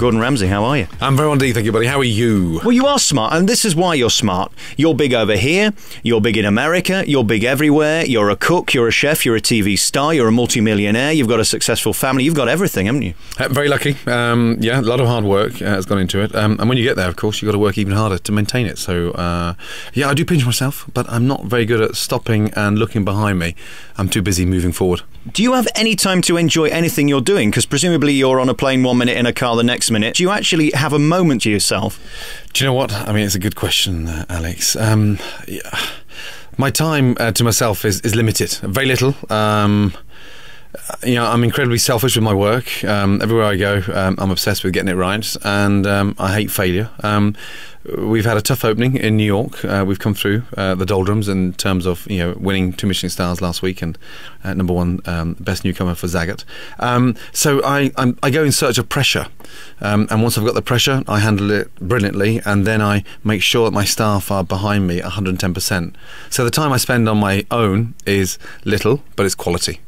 Gordon Ramsay, how are you? I'm very well indeed, thank you, buddy. How are you? Well, you are smart, and this is why you're smart. You're big over here, you're big in America, you're big everywhere, you're a cook, you're a chef, you're a TV star, you're a multimillionaire, you've got a successful family, you've got everything, haven't you? Very lucky. Yeah, a lot of hard work has gone into it. And when you get there, of course, you've got to work even harder to maintain it. So, yeah, I do pinch myself, but I'm not very good at stopping and looking behind me. I'm too busy moving forward. Do you have any time to enjoy anything you're doing? Because presumably you're on a plane 1 minute, in a car the next minute. Do you actually have a moment to yourself? Do you know what? I mean, it's a good question, Alex. Yeah. My time to myself is limited. Very little. You know, I'm incredibly selfish with my work. Everywhere I go, I'm obsessed with getting it right, and I hate failure. We've had a tough opening in New York. We've come through the doldrums in terms of winning 2 Michelin stars last week and #1 best newcomer for Zagat. So I go in search of pressure, and once I've got the pressure, I handle it brilliantly, and then I make sure that my staff are behind me 110%. So the time I spend on my own is little, but it's quality.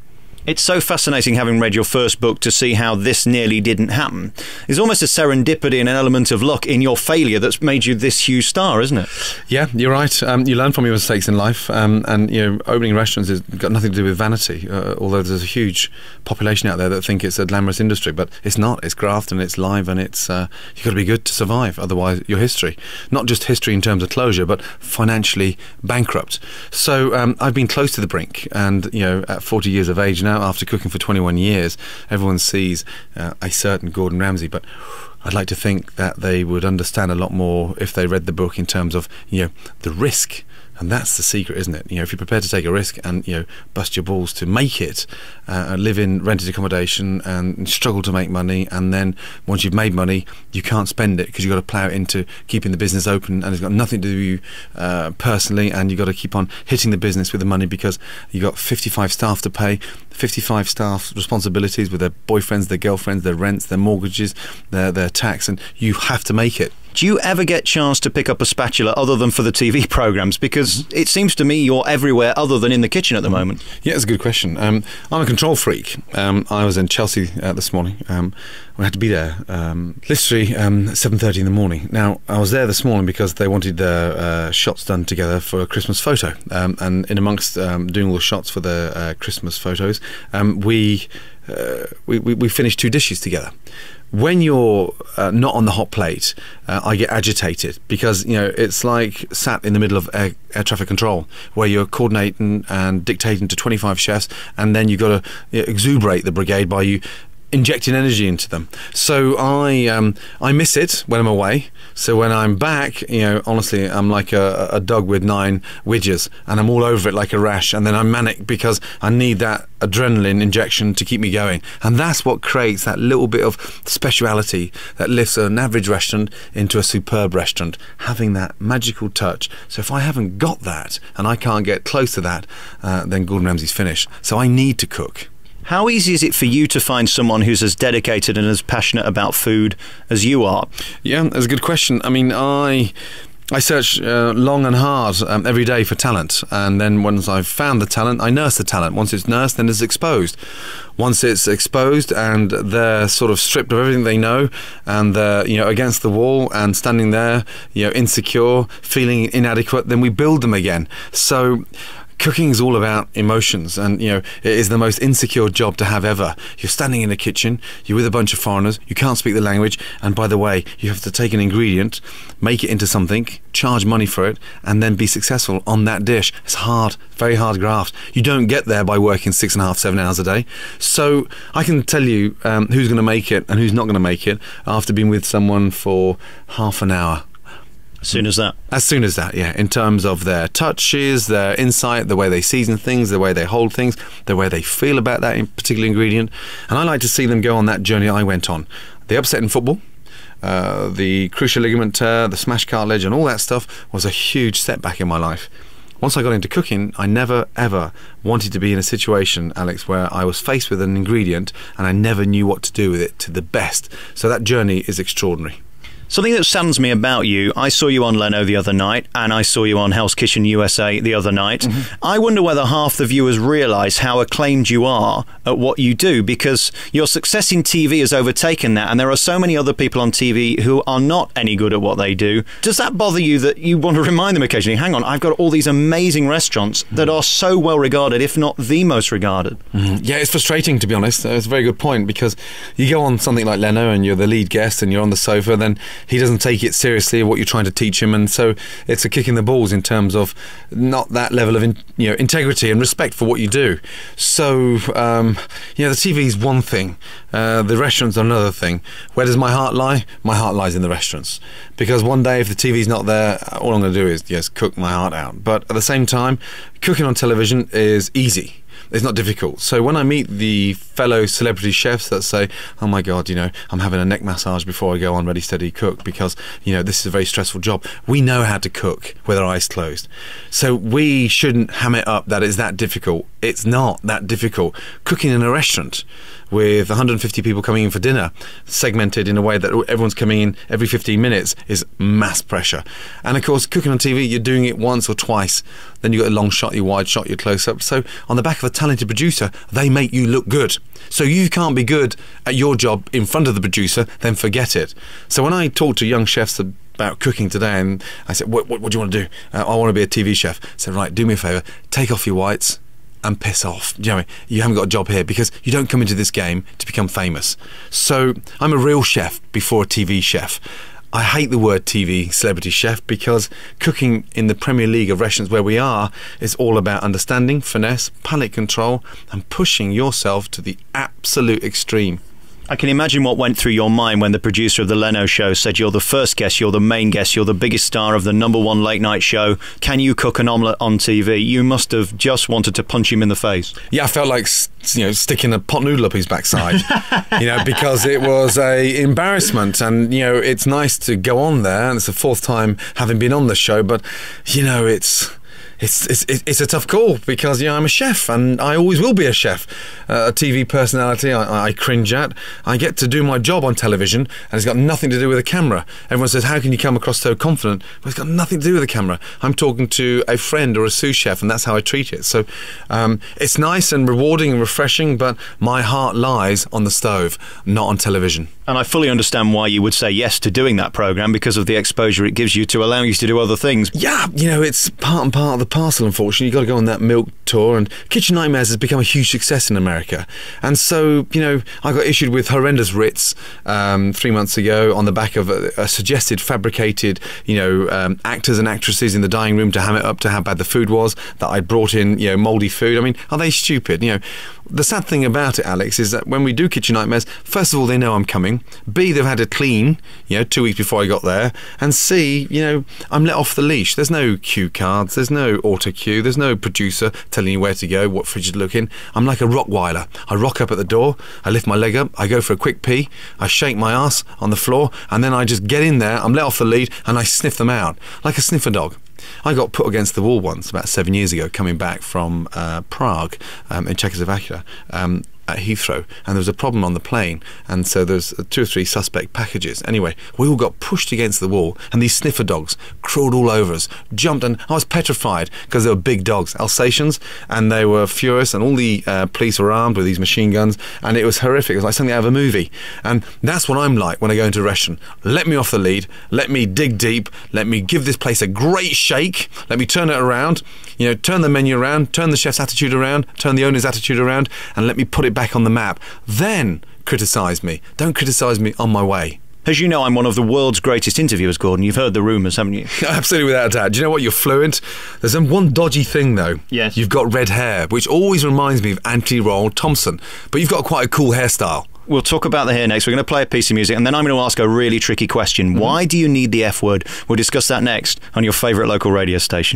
It's so fascinating, having read your first book, to see how this nearly didn't happen. There's almost a serendipity and an element of luck in your failure that's made you this huge star, isn't it? Yeah, you're right. You learn from your mistakes in life, and opening restaurants has got nothing to do with vanity. Although there's a huge population out there that think it's a glamorous industry, but it's not. It's graft and it's live, and it's you've got to be good to survive. Otherwise, you're history. Not just history in terms of closure, but financially bankrupt. So I've been close to the brink, and at 40 years of age now, after cooking for 21 years, everyone sees a certain Gordon Ramsay, but I'd like to think that they would understand a lot more if they read the book in terms of the risk. And that's the secret, isn't it? If you're prepared to take a risk and bust your balls to make it, live in rented accommodation and struggle to make money, and then once you've made money, you can't spend it because you've got to plough it into keeping the business open, and it's got nothing to do with you personally, and you've got to keep on hitting the business with the money because you've got 55 staff to pay, 55 staff responsibilities with their boyfriends, their girlfriends, their rents, their mortgages, their tax, and you have to make it. Do you ever get chance to pick up a spatula other than for the TV programmes? Because it seems to me you're everywhere other than in the kitchen at the moment. Yeah, it's a good question. I'm a control freak. I was in Chelsea this morning. We had to be there literally 7:30 in the morning. Now, I was there this morning because they wanted their shots done together for a Christmas photo. And in amongst doing all the shots for the Christmas photos, we finished 2 dishes together. When you're not on the hot plate, I get agitated because it's like sat in the middle of air traffic control, where you're coordinating and dictating to 25 chefs, and then you've got to exuberate the brigade by you injecting energy into them. So I miss it when I'm away. So when I'm back, honestly, I'm like a dog with 9 widgers, and I'm all over it like a rash, and then I'm manic because I need that adrenaline injection to keep me going. And that's what creates that little bit of speciality that lifts an average restaurant into a superb restaurant, having that magical touch. So if I haven't got that and I can't get close to that, then Gordon Ramsay's finished. So I need to cook. How easy is it for you to find someone who's as dedicated and as passionate about food as you are? Yeah, that's a good question. I mean, I search long and hard every day for talent, and then once I've found the talent, I nurse the talent. Once it's nursed, then it's exposed. Once it's exposed and they're sort of stripped of everything they know, and they're against the wall and standing there, insecure, feeling inadequate, then we build them again. So cooking is all about emotions, and it is the most insecure job to have ever. You're standing in a kitchen, you're with a bunch of foreigners, you can't speak the language, and by the way, you have to take an ingredient, make it into something, charge money for it, and then be successful on that dish. It's hard, very hard graft. You don't get there by working 6.5, 7 hours a day. So I can tell you who's going to make it and who's not going to make it after being with someone for half an hour. As soon as that? As soon as that, yeah. In terms of their touches, their insight, the way they season things, the way they hold things, the way they feel about that particular ingredient. And I like to see them go on that journey I went on. The upset in football, the cruciate ligament tear, the smashed cartilage, and all that stuff was a huge setback in my life. Once I got into cooking, I never, ever wanted to be in a situation, Alex, where I was faced with an ingredient and I never knew what to do with it to the best. So that journey is extraordinary. Something that saddens me about you, I saw you on Leno the other night, and I saw you on Hell's Kitchen USA the other night. Mm-hmm. I wonder whether half the viewers realise how acclaimed you are at what you do, because your success in TV has overtaken that, and there are so many other people on TV who are not any good at what they do. Does that bother you that you want to remind them occasionally, hang on, I've got all these amazing restaurants that are so well regarded, if not the most regarded? Mm-hmm. Yeah, it's frustrating, to be honest. It's a very good point, because you go on something like Leno and you're the lead guest and you're on the sofa, then he doesn't take it seriously what you're trying to teach him, and so it's a kick in the balls in terms of not that level of integrity and respect for what you do. So the TV is one thing, the restaurants are another thing. Where does my heart lie? My heart lies in the restaurants, because one day if the TV's not there, all I'm going to do is cook my heart out. But at the same time, cooking on television is easy. It's not difficult. So when I meet the fellow celebrity chefs that say, oh my God, I'm having a neck massage before I go on Ready Steady Cook because, this is a very stressful job. We know how to cook with our eyes closed. So we shouldn't ham it up that it's that difficult. It's not that difficult. Cooking in a restaurant with 150 people coming in for dinner, segmented in a way that everyone's coming in every 15 minutes, is mass pressure. And of course, cooking on TV, you're doing it once or twice. Then you've got a long shot, your wide shot, your close-up. So on the back of a talented producer, they make you look good. So you can't be good at your job in front of the producer, then forget it. So when I talk to young chefs about cooking today, and I said, what do you want to do? I want to be a TV chef. I said, right, do me a favour, take off your whites and piss off. You haven't got a job here, because you don't come into this game to become famous. So I'm a real chef before a TV chef. I hate the word TV celebrity chef, because cooking in the Premier League of restaurants where we are is all about understanding, finesse, palate control, and pushing yourself to the absolute extreme. I can imagine what went through your mind when the producer of the Leno show said, you're the first guest, you're the main guest, you're the biggest star of the #1 late night show. Can you cook an omelette on TV? You must have just wanted to punch him in the face. Yeah, I felt like sticking a pot noodle up his backside, because it was a embarrassment. And it's nice to go on there, and it's the fourth time having been on the show, but it's a tough call, because I'm a chef, and I always will be a chef. A TV personality I cringe at. I get to do my job on television, and it's got nothing to do with the camera. Everyone says, how can you come across so confident? But it's got nothing to do with the camera. I'm talking to a friend or a sous chef, and that's how I treat it. So it's nice and rewarding and refreshing, but my heart lies on the stove, not on television. And I fully understand why you would say yes to doing that programme, because of the exposure it gives you to allow you to do other things. Yeah, it's part and part of the parcel, unfortunately. You've got to go on that milk tour, and Kitchen Nightmares has become a huge success in America. And so, I got issued with horrendous writs 3 months ago on the back of a suggested fabricated, actors and actresses in the dining room to ham it up to how bad the food was, that I brought in, mouldy food. I mean, are they stupid? The sad thing about it, Alex, is that when we do Kitchen Nightmares, first of all, they know I'm coming. B, they've had to clean, 2 weeks before I got there. And C, I'm let off the leash. There's no cue cards, there's no auto cue, there's no producer telling you where to go, what fridge to look in. I'm like a Rottweiler. I rock up at the door, I lift my leg up, I go for a quick pee, I shake my ass on the floor, and then I just get in there, I'm let off the lead, and I sniff them out, like a sniffer dog. I got put against the wall once, about 7 years ago, coming back from Prague in Czechoslovakia, at Heathrow, and there was a problem on the plane, and so there's 2 or 3 suspect packages. Anyway, we all got pushed against the wall, and these sniffer dogs crawled all over us, jumped, and I was petrified, because they were big dogs, Alsatians, and they were furious, and all the police were armed with these machine guns, and it was horrific. It was like something out of a movie. And that's what I'm like when I go into a restaurant. Let me off the lead, let me dig deep, let me give this place a great shake, let me turn it around, turn the menu around, turn the chef's attitude around, turn the owner's attitude around, and let me put it back on the map. Then criticise me. Don't criticise me on my way. As you know, I'm one of the world's greatest interviewers, Gordon. You've heard the rumours, haven't you? Absolutely, without a doubt. Do you know what? You're fluent. There's one dodgy thing, though. Yes. You've got red hair, which always reminds me of Anthony Ronald Thompson. But you've got quite a cool hairstyle. We'll talk about the hair next. We're going to play a piece of music, and then I'm going to ask a really tricky question. Why do you need the F word? We'll discuss that next on your favourite local radio station.